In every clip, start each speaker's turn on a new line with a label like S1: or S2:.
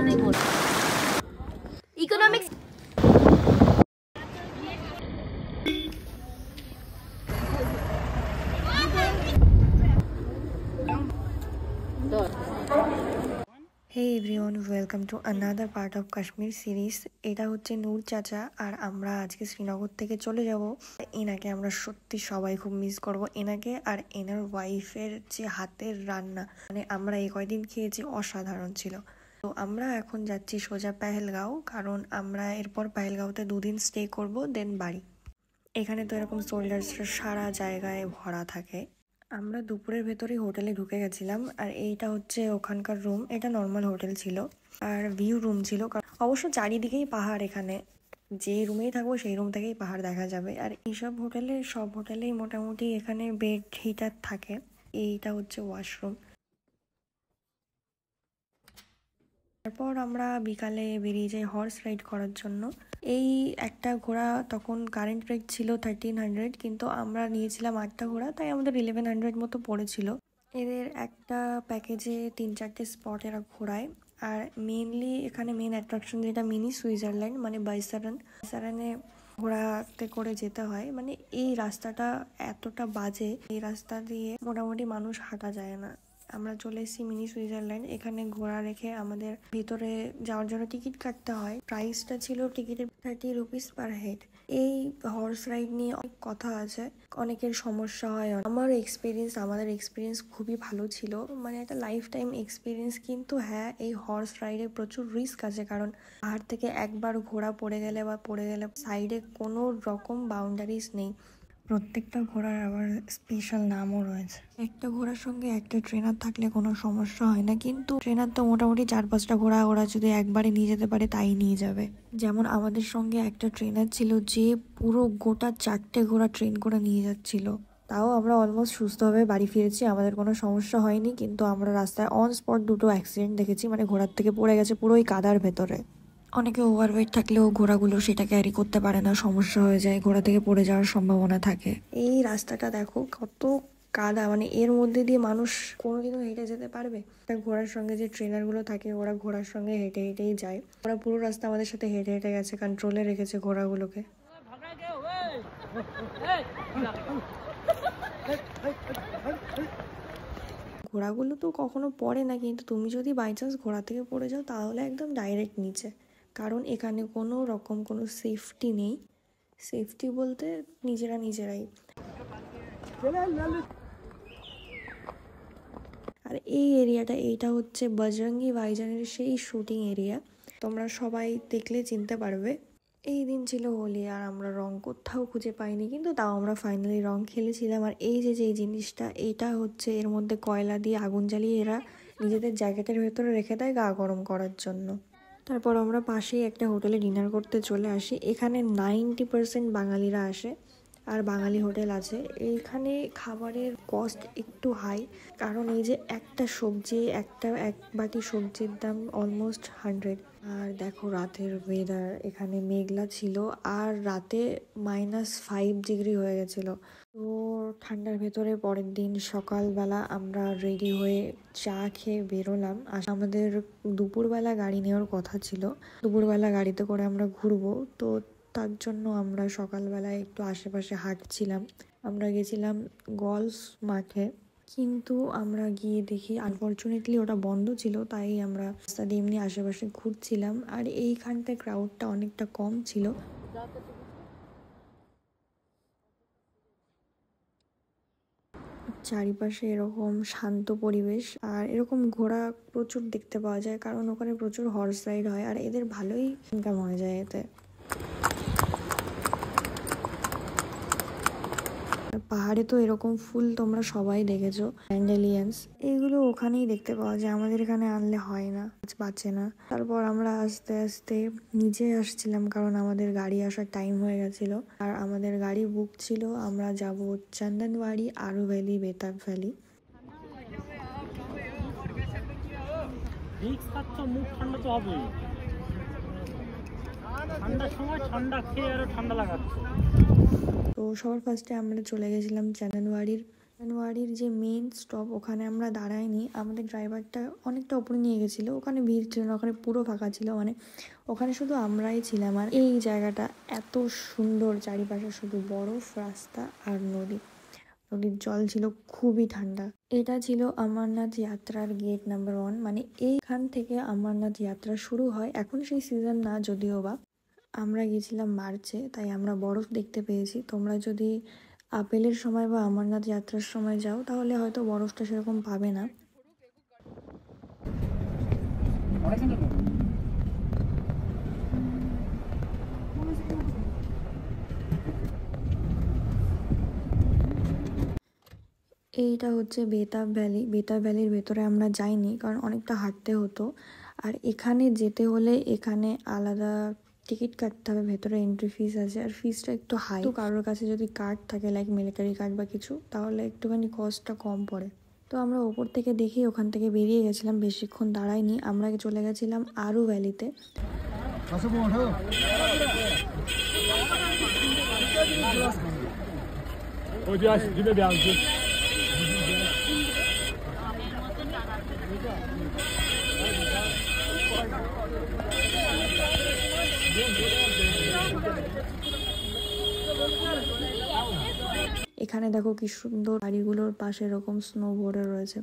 S1: नहीं बोल economics
S2: Hey everyone, welcome to another part of Kashmir series. এটা হচ্ছে নূর চাচা আর আমরা আজকে শ্রীনগর থেকে চলে যাব। এনাকে আমরা সত্যি সবাই খুব মিস করব, এনাকে আর এনার ওয়াইফের যে হাতের রান্না, মানে আমরা এই কয়দিন খেয়েছি অসাধারণ ছিল। তো আমরা এখন যাচ্ছি সোজা পেহেলগাঁও, কারণ আমরা এরপর পেহেলগাঁওতে 2 দিন স্টে করব, দেন বাড়ি। এখানে তো এরকম সোল্ডার্সরা সারা জায়গায় ভরা থাকে। আমরা দুপুরের ভেতরেই হোটেলে ঢুকে গেছিলাম, আর এইটা হচ্ছে ওখানকার রুম। এটা নর্মাল হোটেল ছিল আর ভিউ রুম ছিল, অবশ্য চারিদিকেই পাহাড়। এখানে যে রুমেই থাকবো সেই রুম থেকেই পাহাড় দেখা যাবে। আর এইসব হোটেলে, সব হোটেলেই মোটামুটি এখানে বেড হিটার থাকে। এইটা হচ্ছে ওয়াশরুম। তারপর আমরা বিকালে বেরিয়ে যাই হর্স রাইড করার জন্য। এই একটা ঘোড়া তখন কারেন্ট রেট ছিল 1300, কিন্তু আমরা নিয়েছিলাম 8টা ঘোড়া, তাই আমাদের 1100 মতো পড়েছিল। এদের একটা প্যাকেজে 3-4টে স্পট এরা ঘোরায়। আর মেনলি এখানে মেন অ্যাট্রাকশন যেটা মিনি সুইজারল্যান্ড, মানে বাইসারানে ঘোড়াতে করে যেতে হয়। মানে এই রাস্তাটা এতটা বাজে, এই রাস্তা দিয়ে মোটামুটি মানুষ হাঁটা যায় না। আমরা চলে এসেছি মিনি সুইজারল্যান্ড। এখানে ঘোড়া রেখে আমাদের ভিতরে যাওয়ার জন্য টিকিট কাটতে হয়। প্রাইসটা ছিল টিকিটের 30 রুপিস পার হেড। এই হর্স রাইড নিয়ে অনেক কথা আছে, অনেকের সমস্যা হয়। আমাদের এক্সপিরিয়েন্স খুবই ভালো ছিল, মানে একটা লাইফ টাইম এক্সপিরিয়েন্স। কিন্তু হ্যাঁ, এই হর্স রাইডে প্রচুর রিস্ক আছে, কারণ পাহাড় থেকে একবার ঘোড়া পড়ে গেলে সাইডে কোনো রকম বাউন্ডারিজ নেই। প্রত্যেকটা ঘোড়ার আবার স্পেশাল নামও রয়েছে। একটা ঘোড়ার সঙ্গে একটা ট্রেনার থাকলে কোনো সমস্যা হয় না, কিন্তু ট্রেনার তো মোটামুটি 4-5টা ঘোড়া ওরা যদি একবারে নিয়ে যেতে পারে তাই নিয়ে যাবে। যেমন আমাদের সঙ্গে একটা ট্রেনার ছিল যে পুরো গোটা 4টে ঘোড়া ট্রেন করে নিয়ে যাচ্ছিল। তাও আমরা অলমোস্ট সুস্থভাবে বাড়ি ফিরেছি, আমাদের কোনো সমস্যা হয়নি। কিন্তু আমরা রাস্তায় অন স্পট 2টো অ্যাক্সিডেন্ট দেখেছি, মানে ঘোড়ার থেকে পড়ে গেছে পুরোই কাদার ভেতরে। অনেকে ওভারওয়েট থাকলেও ঘোড়াগুলো সেটা ক্যারি করতে পারে না, সমস্যা হয়ে যায়, ঘোড়া থেকে পড়ে যাওয়ার সম্ভাবনা থাকে। এই রাস্তাটা দেখো কত কাদা, মানে এর মধ্যে দিয়ে মানুষ কোনোদিনও হেঁটে যেতে পারবে? একটা ঘোড়ার সঙ্গে যে ট্রেনারগুলো থাকে ওরা ঘোড়ার সঙ্গে হেঁটে হেঁটেই যায়। ওরা পুরো রাস্তা আমাদের সাথে হেঁটে হেঁটে গেছে, কন্ট্রোলে রেখেছে ঘোড়াগুলোকে। ঘোড়াগুলো তো কখনো পড়ে না, কিন্তু তুমি যদি বাই চান্স ঘোড়া থেকে পড়ে যাও তাহলে একদম ডাইরেক্ট নিচে, কারণ এখানে কোনো রকম কোনো সেফটি নেই। সেফটি বলতে নিজেরাই। আর এই এরিয়াটা, এইটা হচ্ছে বজরঙ্গি ভাইজানের সেই শুটিং এরিয়া, তোমরা সবাই দেখলে চিনতে পারবে। এই দিন ছিল হোলি, আর আমরা রং কোথাও খুঁজে পাইনি, কিন্তু তাও আমরা ফাইনালি রং খেলেছিলাম। আর এই যে জিনিসটা, এইটা হচ্ছে এর মধ্যে কয়লা দিয়ে আগুন জ্বালিয়ে এরা নিজেদের জ্যাকেটের ভেতরে রেখে দেয় গা গরম করার জন্য। তারপর আমরা পাশেই একটা হোটেলে ডিনার করতে চলে আসি। এখানে 90% বাঙালিরা আসে, আর বাঙালি হোটেল আছে। এইখানে খাবারের কস্ট একটু হাই, কারণ এই যে এক বাটি সবজির দাম অলমোস্ট 100। আর দেখো রাতের ওয়েদার, এখানে মেঘলা ছিল, আর রাতে -5 ডিগ্রি হয়ে গেছিলো। তো ঠান্ডার ভেতরে পরের দিন সকালবেলা আমরা রেডি হয়ে চা খেয়ে বেরোলাম। আমাদের দুপুরবেলা গাড়ি নেওয়ার কথা ছিল, দুপুরবেলা গাড়িতে করে আমরা ঘুরবো। তো তার জন্য আমরা সকালবেলায় একটু আশেপাশে হাঁটছিলাম। আমরা গেছিলাম গলফ মাঠে, কিন্তু আমরা গিয়ে দেখি আনফর্চুনেটলি ওটা বন্ধ ছিল, তাই আমরা রাস্তা দিয়ে এমনি আশেপাশে ঘুরছিলাম। আর এইখানটায় ক্রাউডটা অনেকটা কম ছিল। চারিপাশে এরকম শান্ত পরিবেশ, আর এরকম ঘোড়া প্রচুর দেখতে পাওয়া যায়, কারণ ওখানে প্রচুর হর্স রাইড হয়, আর এদের ভালোই ইনকাম হয়ে যায় এতে। পাহাড়ে তো এরকম ফুল তোমরা সবাই দেখেছো, ড্যান্ডেলিয়ান্স, এইগুলো ওখানেই দেখতে পাওয়া যায়, আমাদের এখানে আনলে হয় না, বাঁচে না। তারপর আমরা আস্তে আস্তে নিচে আসছিলাম, কারণ আমাদের গাড়ি আসার টাইম হয়ে গেছিল, আর আমাদের গাড়ি বুক ছিল। আমরা যাব চন্দনবাড়ি, আরু ভ্যালি, বেতাব ভ্যালি।
S3: ঠান্ডা তো হবেই, ঠান্ডার সময় ঠান্ডা খেয়ে আরো ঠান্ডা লাগাচ্ছে।
S2: তো সবার ফার্স্টে আমরা চলে গেছিলাম চন্দনবাড়ির জানুয়ারির যে মেইন স্টপ ওখানে আমরা দাঁড়াইনি, আমাদের ড্রাইভারটা অনেকটা উপরে নিয়ে গেছিলো, ওখানে ভিড় ছিল না, ওখানে পুরো ফাঁকা ছিল, মানে ওখানে শুধু আমরাই ছিলাম। আর এই জায়গাটা এত সুন্দর, চারিপাশে শুধু বরফ, রাস্তা আর নদী। নদীর জল ছিল খুবই ঠান্ডা। এটা ছিল অমরনাথ যাত্রার গেট নাম্বার 1, মানে এইখান থেকে অমরনাথ যাত্রা শুরু হয়। এখন সেই সিজন না যদিও বা, আমরা গেছিলাম মার্চে, তাই আমরা বরফ দেখতে পেয়েছি। তোমরা যদি আপেলের সময় বা অমরনাথ যাত্রার সময় যাও তাহলে হয়তো বরফটা সেরকম পাবে না। এইটা হচ্ছে বেতাব ভ্যালি। বেতাব ভ্যালির ভেতরে আমরা যাইনি কারণ অনেকটা হাঁটতে হতো, আর এখানে যেতে হলে এখানে আলাদা টিকিট কাটতে হবে, ভেতরে এন্ট্রি ফিস আছে, আর ফিসটা একটু হাই। তো কারোর কাছে যদি কার্ড থাকে লাইক মিলিটারি কার্ড বা কিছু, তাহলে একটুখানি কস্টটা কম পড়ে। তো আমরা ওপর থেকে দেখি ওখান থেকে বেরিয়ে গেছিলাম, বেশিক্ষণ দাঁড়াইনি, আমরা চলে গেছিলাম আরু ভ্যালিতে। এখানে দেখো কি সুন্দর, বাড়িগুলোর পাশে এরকম স্নো ভরে রয়েছে।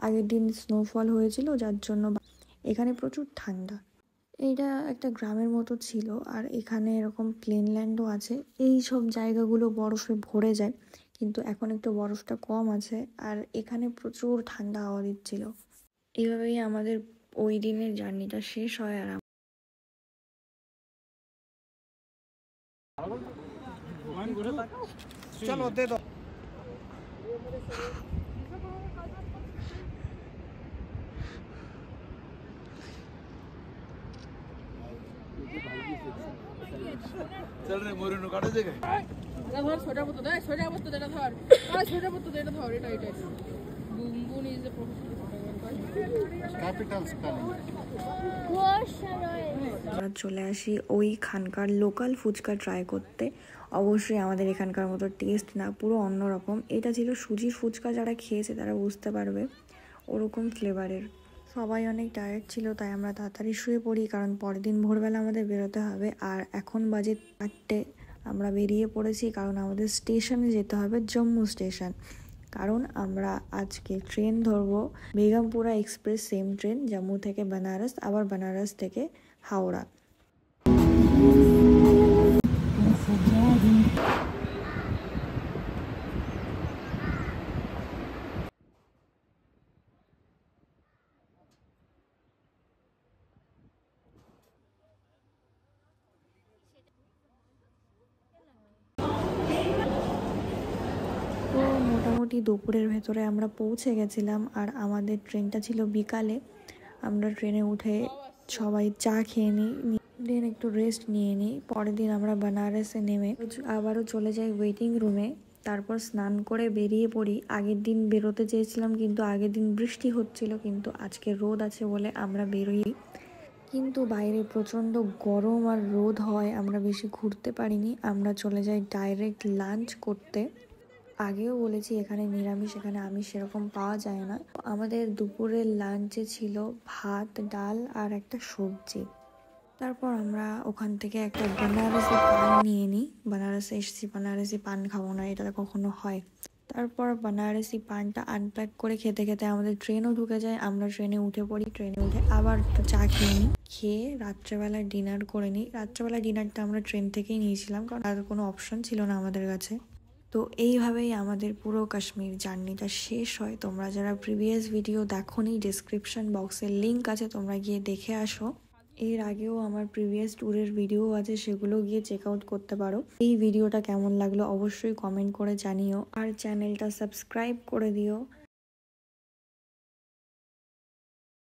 S2: আগের দিন স্নোফল হয়েছিল, যার জন্য এখানে প্রচুর ঠান্ডা। এইটা একটা গ্রামের মতো ছিল, আর এখানে এরকম প্লেনল্যান্ডও আছে। এই সব জায়গাগুলো বরফে ভরে যায়, কিন্তু এখন একটু বরফটা কম আছে, আর এখানে প্রচুর ঠান্ডা হাওয়া দিচ্ছিল। এইভাবেই আমাদের ওই দিনের জার্নিটা শেষ হয়। আর
S3: চলো দে দাও।
S1: चल रे मोरू काटे देगा
S4: ধর ছোটা মতো দেয়, ছোটা মতো এটা ধর, আর ছোটা মতো এটা ধর, এটা এটা বুমবুন is the professional
S3: capital spelling.
S2: আমরা চলে আসি ওইখানকার লোকাল ফুচকা ট্রাই করতে। অবশ্যই আমাদের এখানকার মতো টেস্ট না, পুরো অন্যরকম। এটা ছিল সুজির ফুচকা, যারা খেয়েছে তারা বুঝতে পারবে, ওরকম ফ্লেভারের। সবাই অনেক টায়ার্ড ছিল, তাই আমরা তাড়াতাড়ি শুয়ে পড়ি, কারণ পরের দিন ভোরবেলা আমাদের বেরোতে হবে। আর এখন বাজে 4টে, আমরা বেরিয়ে পড়েছি কারণ আমাদের স্টেশনে যেতে হবে, জম্মু স্টেশন। কারণ আমরা আজকে ট্রেন ধরবো, Begampura express, same train, Jammu থেকে বেনারস, আবার বেনারস থেকে হাওড়া। তো মোটামুটি দুপুরের ভেতরে আমরা পৌঁছে গেছিলাম, আর আমাদের ট্রেনটা ছিল বিকালে। আমরা ট্রেনে উঠে সবাই চা খেয়ে নিই, দেন একটু রেস্ট নিয়ে নিই। পরের দিন আমরা বেনারসে নেমে আবারও চলে যাই ওয়েটিং রুমে, তারপর স্নান করে বেরিয়ে পড়ি। আগের দিন বেরোতে চেয়েছিলাম, কিন্তু আগের দিন বৃষ্টি হচ্ছিল, কিন্তু আজকে রোদ আছে বলে আমরা বেরোই। কিন্তু বাইরে প্রচণ্ড গরম আর রোদ হয়, আমরা বেশি ঘুরতে পারিনি। আমরা চলে যাই ডাইরেক্ট লাঞ্চ করতে। আগেও বলেছি এখানে নিরামিষ, এখানে আমিষ সেরকম পাওয়া যায় না। আমাদের দুপুরের লাঞ্চে ছিল ভাত, ডাল আর একটা সবজি। তারপর আমরা ওখান থেকে একটা বেনারসি পান নিয়ে নিই। বেনারসে এসেছি, বেনারসি পান খাবো না, এটা কখনো হয়। তারপর বেনারসি পানটা আনপ্যাক করে খেতে খেতে আমাদের ট্রেনও ঢুকে যায়। আমরা ট্রেনে উঠে পড়ি, ট্রেনে উঠে আবার একটু চা খেয়ে নিই, খেয়ে রাত্রেবেলা ডিনার করে নিই। রাত্রেবেলা ডিনারটা আমরা ট্রেন থেকেই নিয়েছিলাম, কারণ আর কোনো অপশন ছিল না আমাদের কাছে। তো এইভাবেই আমাদের পুরো কাশ্মীর জার্নিটা শেষ হয়। তোমরা যারা প্রিভিয়াস ভিডিও দেখোনি, ডেসক্রিপশন বক্সে লিঙ্ক আছে, তোমরা গিয়ে দেখে আসো। এর আগেও আমার প্রিভিয়াস ট্যুরের ভিডিও আছে, সেগুলো গিয়ে চেক আউট করতে পারো। এই ভিডিওটা কেমন লাগলো অবশ্যই কমেন্ট করে জানিও, আর চ্যানেলটা সাবস্ক্রাইব করে দিও।